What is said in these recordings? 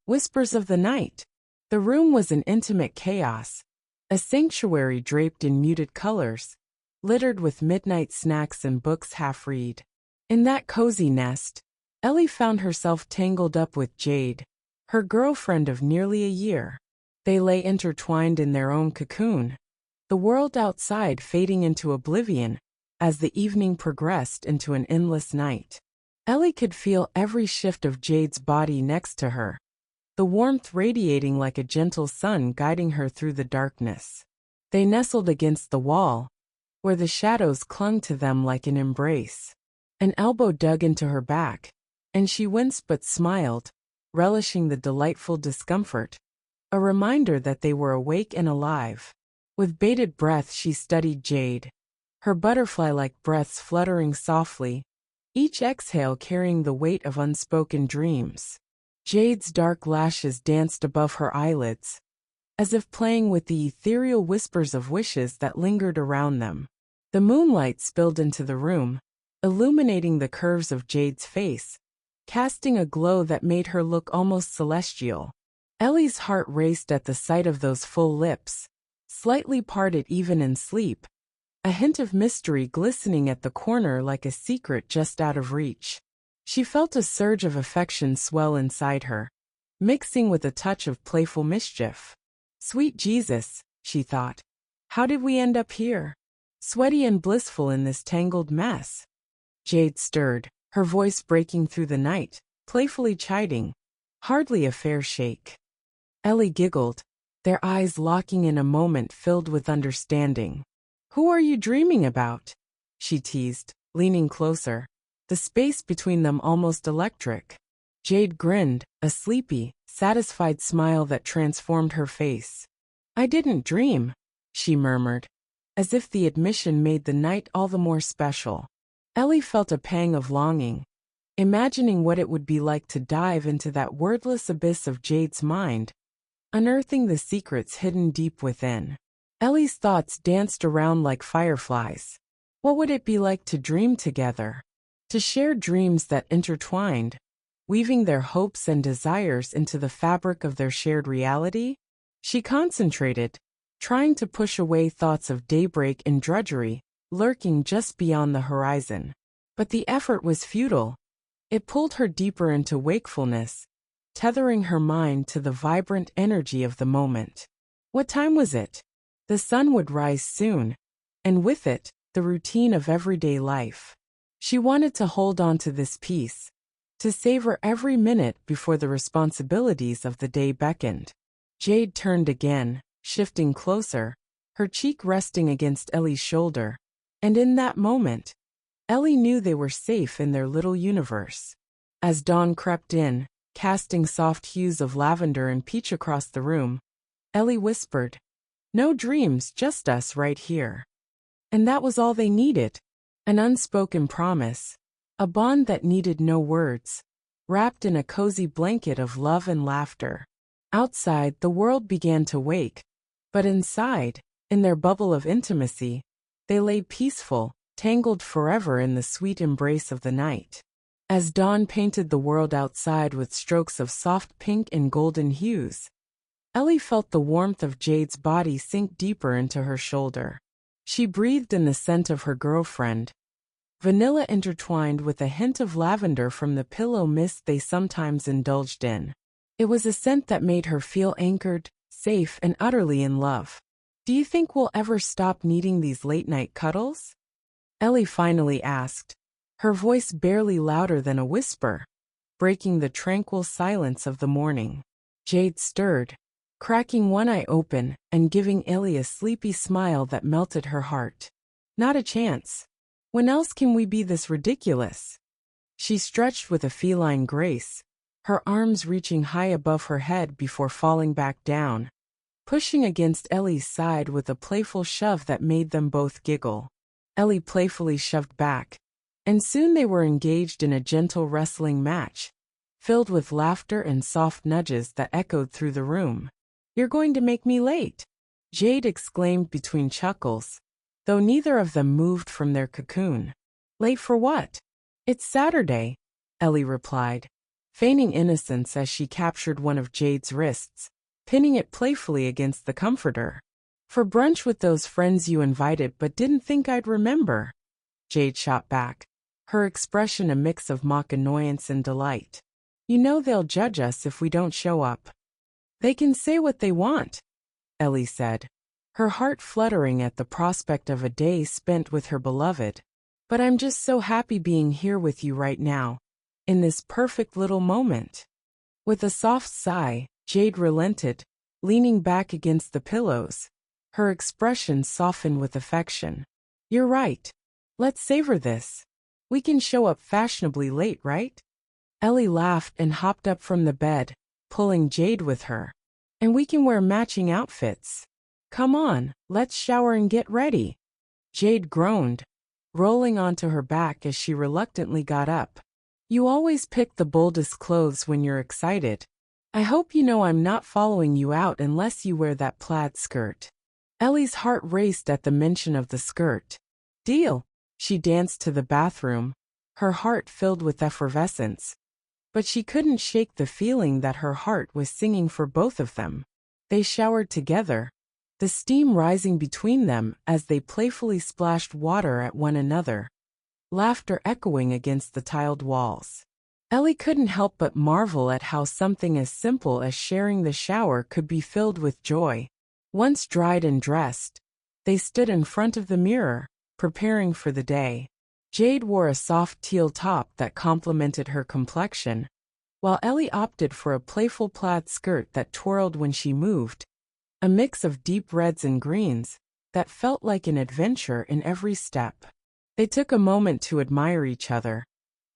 Whispers of the night. The room was an intimate chaos, a sanctuary draped in muted colors, littered with midnight snacks and books half-read. In that cozy nest, Ellie found herself tangled up with Jade, her girlfriend of nearly a year. They lay intertwined in their own cocoon, the world outside fading into oblivion as the evening progressed into an endless night. Ellie could feel every shift of Jade's body next to her, the warmth radiating like a gentle sun guiding her through the darkness. They nestled against the wall, where the shadows clung to them like an embrace. An elbow dug into her back, and she winced but smiled, relishing the delightful discomfort, a reminder that they were awake and alive. With bated breath she studied Jade, her butterfly-like breaths fluttering softly, each exhale carrying the weight of unspoken dreams. Jade's dark lashes danced above her eyelids, as if playing with the ethereal whispers of wishes that lingered around them. The moonlight spilled into the room, illuminating the curves of Jade's face, casting a glow that made her look almost celestial. Ellie's heart raced at the sight of those full lips, slightly parted even in sleep, a hint of mystery glistening at the corner like a secret just out of reach. She felt a surge of affection swell inside her, mixing with a touch of playful mischief. Sweet Jesus, she thought. How did we end up here? Sweaty and blissful in this tangled mess. Jade stirred, her voice breaking through the night, playfully chiding. Hardly a fair shake. Ellie giggled, their eyes locking in a moment filled with understanding. Who are you dreaming about? She teased, leaning closer, the space between them almost electric. Jade grinned, a sleepy, satisfied smile that transformed her face. I didn't dream, she murmured, as if the admission made the night all the more special. Ellie felt a pang of longing, imagining what it would be like to dive into that wordless abyss of Jade's mind, unearthing the secrets hidden deep within. Ellie's thoughts danced around like fireflies. What would it be like to dream together? To share dreams that intertwined, weaving their hopes and desires into the fabric of their shared reality? She concentrated, trying to push away thoughts of daybreak and drudgery, lurking just beyond the horizon. But the effort was futile. It pulled her deeper into wakefulness, tethering her mind to the vibrant energy of the moment. What time was it? The sun would rise soon, and with it, the routine of everyday life. She wanted to hold on to this peace, to savor every minute before the responsibilities of the day beckoned. Jade turned again, shifting closer, her cheek resting against Ellie's shoulder, and in that moment, Ellie knew they were safe in their little universe. As dawn crept in, casting soft hues of lavender and peach across the room, Ellie whispered, "No dreams, just us right here." And that was all they needed. An unspoken promise, a bond that needed no words, wrapped in a cozy blanket of love and laughter. Outside, the world began to wake, but inside, in their bubble of intimacy, they lay peaceful, tangled forever in the sweet embrace of the night. As dawn painted the world outside with strokes of soft pink and golden hues, Ellie felt the warmth of Jade's body sink deeper into her shoulder. She breathed in the scent of her girlfriend, vanilla intertwined with a hint of lavender from the pillow mist they sometimes indulged in. It was a scent that made her feel anchored, safe, and utterly in love. "Do you think we'll ever stop needing these late-night cuddles?" Ellie finally asked, her voice barely louder than a whisper, breaking the tranquil silence of the morning. Jade stirred, cracking one eye open and giving Ellie a sleepy smile that melted her heart. "Not a chance. When else can we be this ridiculous?" She stretched with a feline grace, her arms reaching high above her head before falling back down, pushing against Ellie's side with a playful shove that made them both giggle. Ellie playfully shoved back, and soon they were engaged in a gentle wrestling match, filled with laughter and soft nudges that echoed through the room. "You're going to make me late," Jade exclaimed between chuckles, though neither of them moved from their cocoon. "Late for what?" "It's Saturday," Ellie replied, feigning innocence as she captured one of Jade's wrists, pinning it playfully against the comforter. "For brunch with those friends you invited but didn't think I'd remember," Jade shot back, her expression a mix of mock annoyance and delight. "You know they'll judge us if we don't show up." "They can say what they want," Ellie said, her heart fluttering at the prospect of a day spent with her beloved. "But I'm just so happy being here with you right now, in this perfect little moment." With a soft sigh, Jade relented, leaning back against the pillows, her expression softened with affection. "You're right. Let's savor this. We can show up fashionably late, right?" Ellie laughed and hopped up from the bed, pulling Jade with her. "And we can wear matching outfits. Come on, let's shower and get ready." Jade groaned, rolling onto her back as she reluctantly got up. "You always pick the boldest clothes when you're excited. I hope you know I'm not following you out unless you wear that plaid skirt." Ellie's heart raced at the mention of the skirt. "Deal." She danced to the bathroom, her heart filled with effervescence. But she couldn't shake the feeling that her heart was singing for both of them. They showered together, the steam rising between them as they playfully splashed water at one another, laughter echoing against the tiled walls. Ellie couldn't help but marvel at how something as simple as sharing the shower could be filled with joy. Once dried and dressed, they stood in front of the mirror, preparing for the day. Jade wore a soft teal top that complemented her complexion, while Ellie opted for a playful plaid skirt that twirled when she moved, a mix of deep reds and greens that felt like an adventure in every step. They took a moment to admire each other,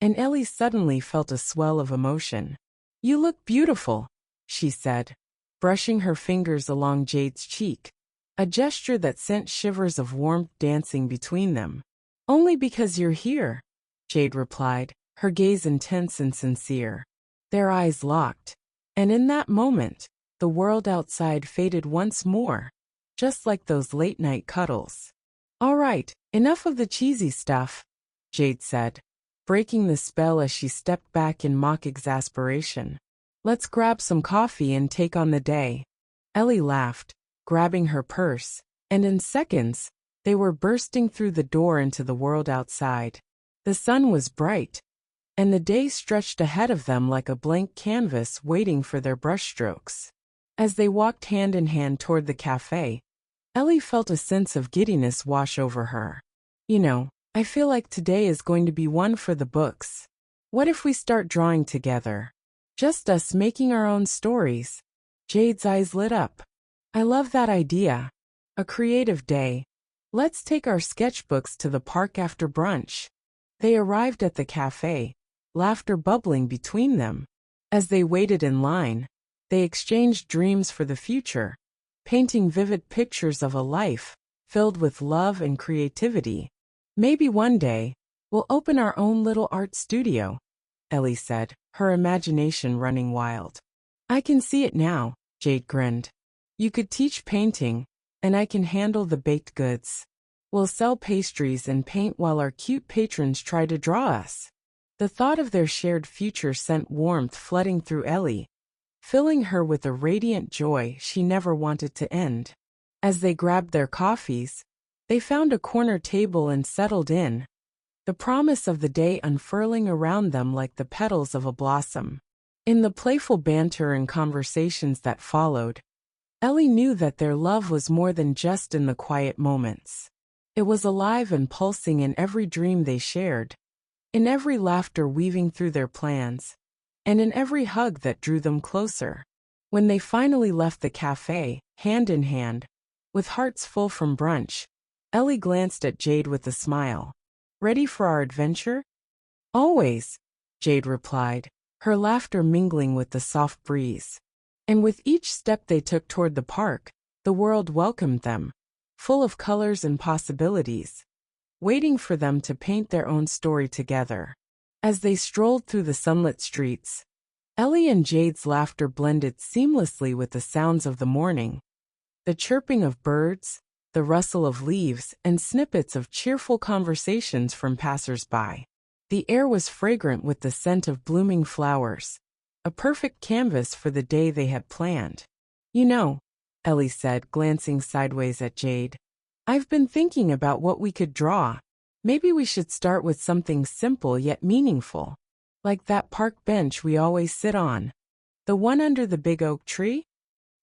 and Ellie suddenly felt a swell of emotion. "You look beautiful," she said, brushing her fingers along Jade's cheek, a gesture that sent shivers of warmth dancing between them. "Only because you're here," Jade replied, her gaze intense and sincere. Their eyes locked, and in that moment, the world outside faded once more, just like those late-night cuddles. "All right, enough of the cheesy stuff," Jade said, breaking the spell as she stepped back in mock exasperation. "Let's grab some coffee and take on the day." Ellie laughed, grabbing her purse, and in seconds, they were bursting through the door into the world outside. The sun was bright, and the day stretched ahead of them like a blank canvas waiting for their brushstrokes. As they walked hand in hand toward the cafe, Ellie felt a sense of giddiness wash over her. "You know, I feel like today is going to be one for the books. What if we start drawing together? Just us making our own stories?" Jade's eyes lit up. "I love that idea. A creative day. Let's take our sketchbooks to the park after brunch." They arrived at the cafe, laughter bubbling between them. As they waited in line, they exchanged dreams for the future, painting vivid pictures of a life filled with love and creativity. "Maybe one day, we'll open our own little art studio," Ellie said, her imagination running wild. "I can see it now," Jade grinned. "You could teach painting, and I can handle the baked goods. We'll sell pastries and paint while our cute patrons try to draw us." The thought of their shared future sent warmth flooding through Ellie, filling her with a radiant joy she never wanted to end. As they grabbed their coffees, they found a corner table and settled in, the promise of the day unfurling around them like the petals of a blossom. In the playful banter and conversations that followed, Ellie knew that their love was more than just in the quiet moments. It was alive and pulsing in every dream they shared, in every laughter weaving through their plans, and in every hug that drew them closer. When they finally left the cafe, hand in hand, with hearts full from brunch, Ellie glanced at Jade with a smile. "Ready for our adventure?" "Always," Jade replied, her laughter mingling with the soft breeze. And with each step they took toward the park, the world welcomed them, full of colors and possibilities, waiting for them to paint their own story together. As they strolled through the sunlit streets, Ellie and Jade's laughter blended seamlessly with the sounds of the morning, the chirping of birds, the rustle of leaves, and snippets of cheerful conversations from passers-by. The air was fragrant with the scent of blooming flowers, a perfect canvas for the day they had planned. You know, Ellie said, glancing sideways at Jade, I've been thinking about what we could draw. Maybe we should start with something simple yet meaningful, like that park bench we always sit on. The one under the big oak tree?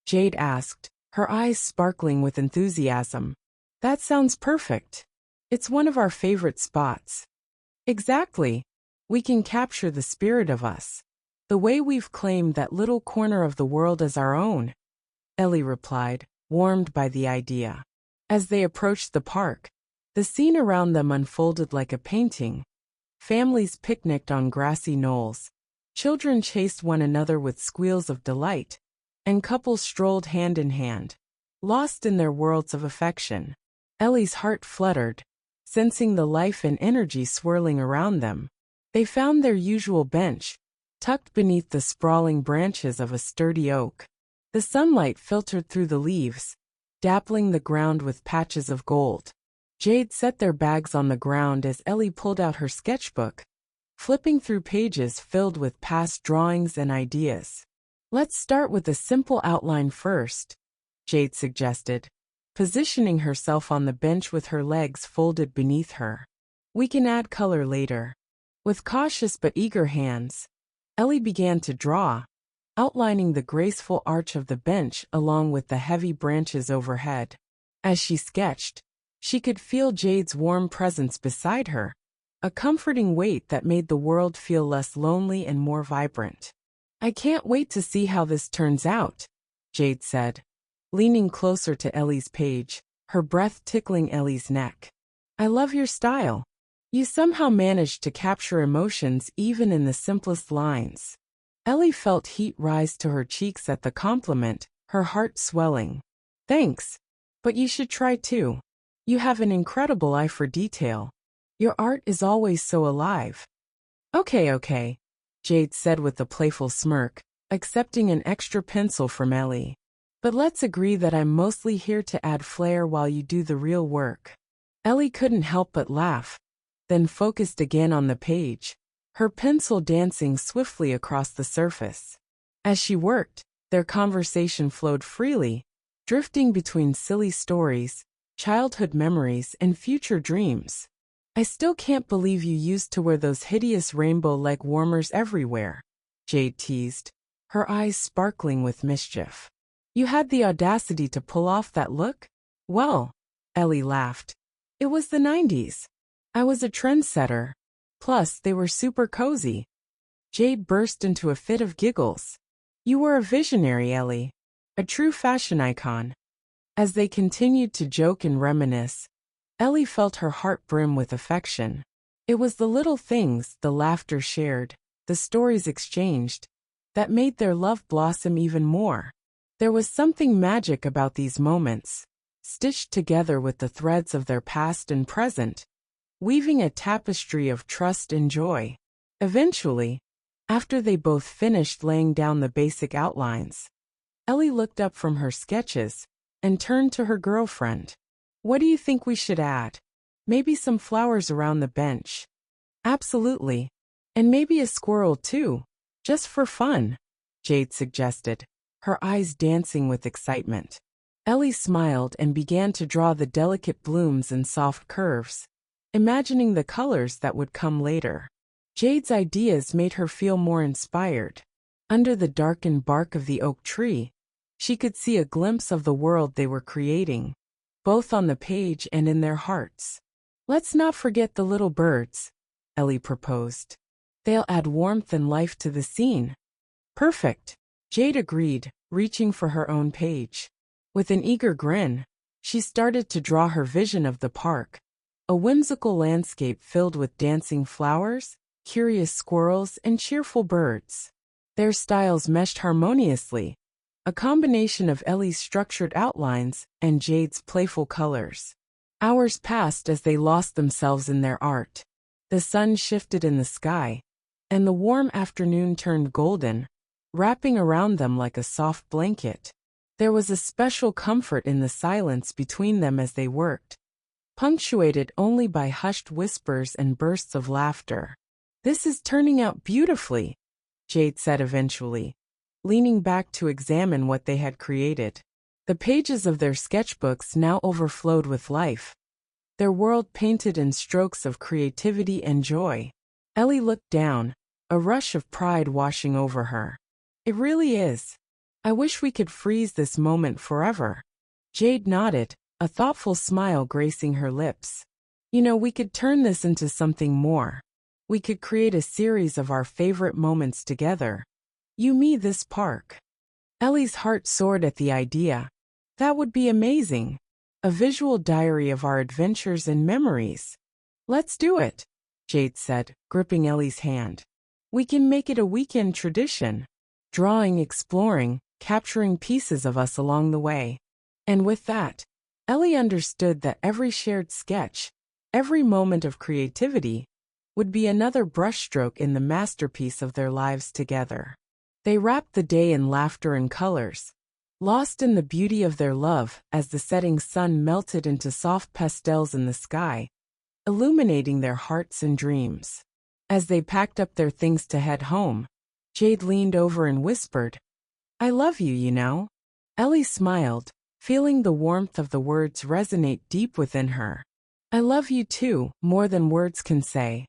Jade asked, her eyes sparkling with enthusiasm. That sounds perfect. It's one of our favorite spots. Exactly. We can capture the spirit of us, the way we've claimed that little corner of the world as our own, Ellie replied, warmed by the idea. As they approached the park, the scene around them unfolded like a painting. Families picnicked on grassy knolls, children chased one another with squeals of delight, and couples strolled hand in hand, lost in their worlds of affection. Ellie's heart fluttered, sensing the life and energy swirling around them. They found their usual bench, tucked beneath the sprawling branches of a sturdy oak. The sunlight filtered through the leaves, dappling the ground with patches of gold. Jade set their bags on the ground as Ellie pulled out her sketchbook, flipping through pages filled with past drawings and ideas. Let's start with a simple outline first, Jade suggested, positioning herself on the bench with her legs folded beneath her. We can add color later. With cautious but eager hands, Ellie began to draw, outlining the graceful arch of the bench along with the heavy branches overhead. As she sketched, she could feel Jade's warm presence beside her, a comforting weight that made the world feel less lonely and more vibrant. I can't wait to see how this turns out, Jade said, leaning closer to Ellie's page, her breath tickling Ellie's neck. I love your style. You somehow managed to capture emotions even in the simplest lines. Ellie felt heat rise to her cheeks at the compliment, her heart swelling. Thanks. But you should try too. You have an incredible eye for detail. Your art is always so alive. Okay, Jade said with a playful smirk, accepting an extra pencil from Ellie. But let's agree that I'm mostly here to add flair while you do the real work. Ellie couldn't help but laugh, then focused again on the page, her pencil dancing swiftly across the surface. As she worked, their conversation flowed freely, drifting between silly stories, childhood memories, and future dreams. I still can't believe you used to wear those hideous rainbow leg warmers everywhere, Jade teased, her eyes sparkling with mischief. You had the audacity to pull off that look? Well, Ellie laughed. It was the 90s. I was a trendsetter. Plus, they were super cozy. Jade burst into a fit of giggles. You were a visionary, Ellie. A true fashion icon. As they continued to joke and reminisce, Ellie felt her heart brim with affection. It was the little things, the laughter shared, the stories exchanged, that made their love blossom even more. There was something magic about these moments, stitched together with the threads of their past and present, weaving a tapestry of trust and joy. Eventually, after they both finished laying down the basic outlines, Ellie looked up from her sketches and turned to her girlfriend. What do you think we should add? Maybe some flowers around the bench. Absolutely. And maybe a squirrel too, just for fun, Jade suggested, her eyes dancing with excitement. Ellie smiled and began to draw the delicate blooms and soft curves, imagining the colors that would come later. Jade's ideas made her feel more inspired. Under the darkened bark of the oak tree, she could see a glimpse of the world they were creating, both on the page and in their hearts. Let's not forget the little birds, Ellie proposed. They'll add warmth and life to the scene. Perfect, Jade agreed, reaching for her own page. With an eager grin, she started to draw her vision of the park, a whimsical landscape filled with dancing flowers, curious squirrels, and cheerful birds. Their styles meshed harmoniously, a combination of Ellie's structured outlines and Jade's playful colors. Hours passed as they lost themselves in their art. The sun shifted in the sky, and the warm afternoon turned golden, wrapping around them like a soft blanket. There was a special comfort in the silence between them as they worked, punctuated only by hushed whispers and bursts of laughter. This is turning out beautifully, Jade said eventually, leaning back to examine what they had created. The pages of their sketchbooks now overflowed with life, their world painted in strokes of creativity and joy. Ellie looked down, a rush of pride washing over her. It really is. I wish we could freeze this moment forever. Jade nodded, a thoughtful smile gracing her lips. You know, we could turn this into something more. We could create a series of our favorite moments together. You, me, this park. Ellie's heart soared at the idea. That would be amazing. A visual diary of our adventures and memories. Let's do it, Jade said, gripping Ellie's hand. We can make it a weekend tradition. Drawing, exploring, capturing pieces of us along the way. And with that, Ellie understood that every shared sketch, every moment of creativity, would be another brushstroke in the masterpiece of their lives together. They wrapped the day in laughter and colors, lost in the beauty of their love as the setting sun melted into soft pastels in the sky, illuminating their hearts and dreams. As they packed up their things to head home, Jade leaned over and whispered, "I love you, you know." Ellie smiled, feeling the warmth of the words resonate deep within her. "I love you too, more than words can say."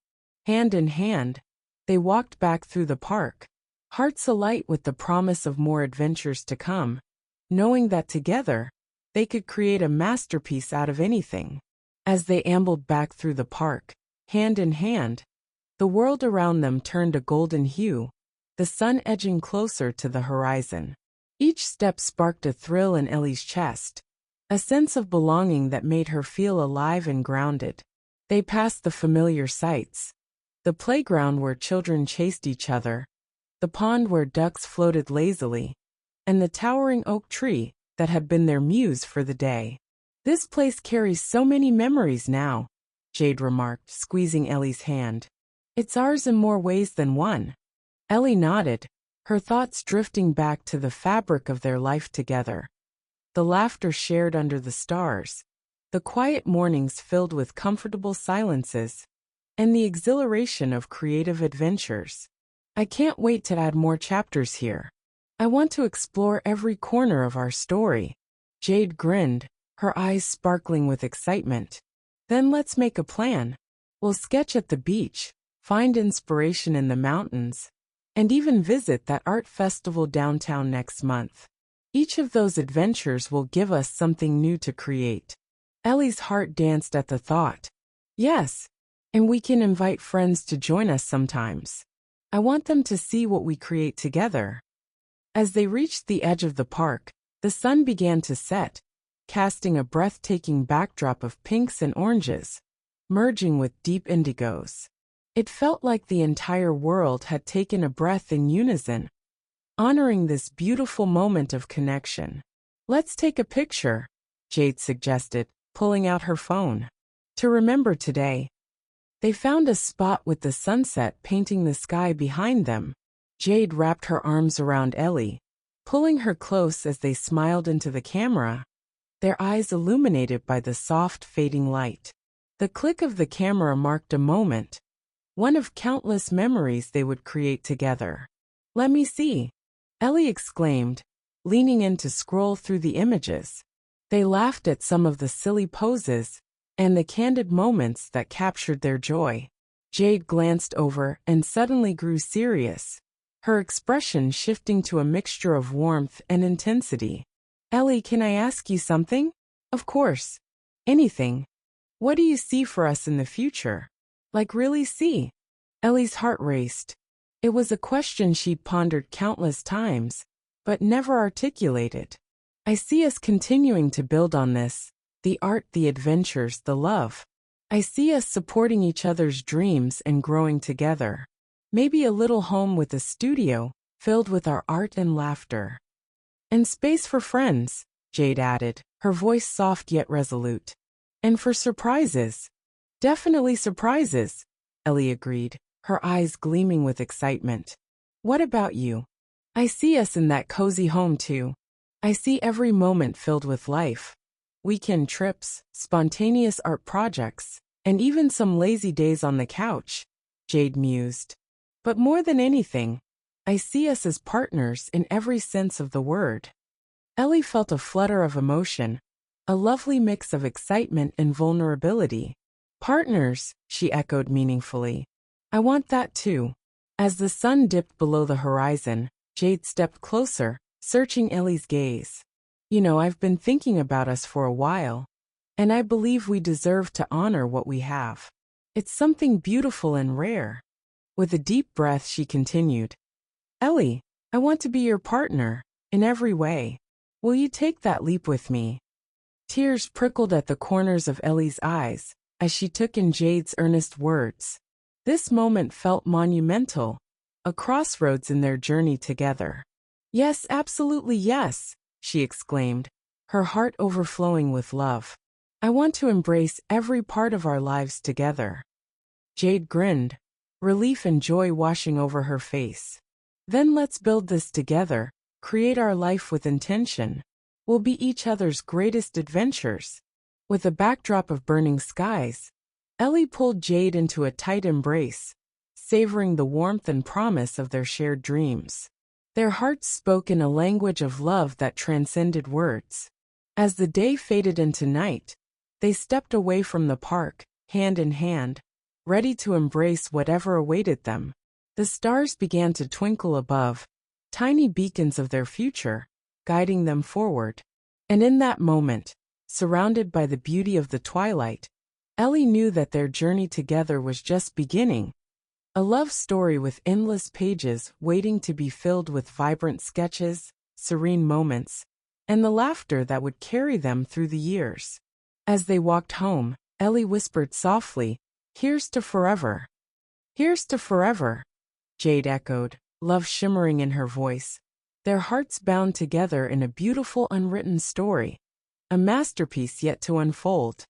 Hand in hand, they walked back through the park, hearts alight with the promise of more adventures to come, knowing that together, they could create a masterpiece out of anything. As they ambled back through the park, hand in hand, the world around them turned a golden hue, the sun edging closer to the horizon. Each step sparked a thrill in Ellie's chest, a sense of belonging that made her feel alive and grounded. They passed the familiar sights, the playground where children chased each other, the pond where ducks floated lazily, and the towering oak tree that had been their muse for the day. "This place carries so many memories now," Jade remarked, squeezing Ellie's hand. "It's ours in more ways than one." Ellie nodded, her thoughts drifting back to the fabric of their life together. The laughter shared under the stars, the quiet mornings filled with comfortable silences, and the exhilaration of creative adventures. "I can't wait to add more chapters here. I want to explore every corner of our story." Jade grinned, her eyes sparkling with excitement. "Then let's make a plan. We'll sketch at the beach, find inspiration in the mountains, and even visit that art festival downtown next month. Each of those adventures will give us something new to create." Ellie's heart danced at the thought. "Yes, and we can invite friends to join us sometimes. I want them to see what we create together." As they reached the edge of the park, the sun began to set, casting a breathtaking backdrop of pinks and oranges, merging with deep indigos. It felt like the entire world had taken a breath in unison, honoring this beautiful moment of connection. "Let's take a picture," Jade suggested, pulling out her phone. To remember today. They found a spot with the sunset painting the sky behind them. Jade wrapped her arms around Ellie, pulling her close as they smiled into the camera, their eyes illuminated by the soft fading light. The click of the camera marked a moment, one of countless memories they would create together. "Let me see," Ellie exclaimed, leaning in to scroll through the images. They laughed at some of the silly poses and the candid moments that captured their joy. Jade glanced over and suddenly grew serious, her expression shifting to a mixture of warmth and intensity. "Ellie, can I ask you something?" "Of course. Anything. What do you see for us in the future?" "Like really see?" Ellie's heart raced. It was a question she'd pondered countless times, but never articulated. "I see us continuing to build on this. The art, the adventures, the love. I see us supporting each other's dreams and growing together. Maybe a little home with a studio, filled with our art and laughter. And space for friends," Jade added, her voice soft yet resolute. "And for surprises." "Definitely surprises," Ellie agreed, her eyes gleaming with excitement. "What about you?" "I see us in that cozy home too. I see every moment filled with life. Weekend trips, spontaneous art projects, and even some lazy days on the couch," Jade mused. "But more than anything, I see us as partners in every sense of the word. Ellie felt a flutter of emotion, a lovely mix of excitement and vulnerability. Partners, she echoed meaningfully. I want that too. As the sun dipped below the horizon, Jade stepped closer, searching Ellie's gaze. You know, I've been thinking about us for a while, and I believe we deserve to honor what we have. It's something beautiful and rare. With a deep breath, she continued, Ellie, I want to be your partner, in every way. Will you take that leap with me? Tears prickled at the corners of Ellie's eyes as she took in Jade's earnest words. This moment felt monumental, a crossroads in their journey together. Yes, absolutely yes, she exclaimed, her heart overflowing with love. I want to embrace every part of our lives together. Jade grinned, relief and joy washing over her face. Then let's build this together, create our life with intention. We'll be each other's greatest adventures. With a backdrop of burning skies, Ellie pulled Jade into a tight embrace, savoring the warmth and promise of their shared dreams. Their hearts spoke in a language of love that transcended words. As the day faded into night, they stepped away from the park, hand in hand, ready to embrace whatever awaited them. The stars began to twinkle above, tiny beacons of their future, guiding them forward. And in that moment, surrounded by the beauty of the twilight, Ellie knew that their journey together was just beginning. A love story with endless pages waiting to be filled with vibrant sketches, serene moments, and the laughter that would carry them through the years. As they walked home, Ellie whispered softly, "Here's to forever." "Here's to forever," Jade echoed, love shimmering in her voice. Their hearts bound together in a beautiful unwritten story, a masterpiece yet to unfold.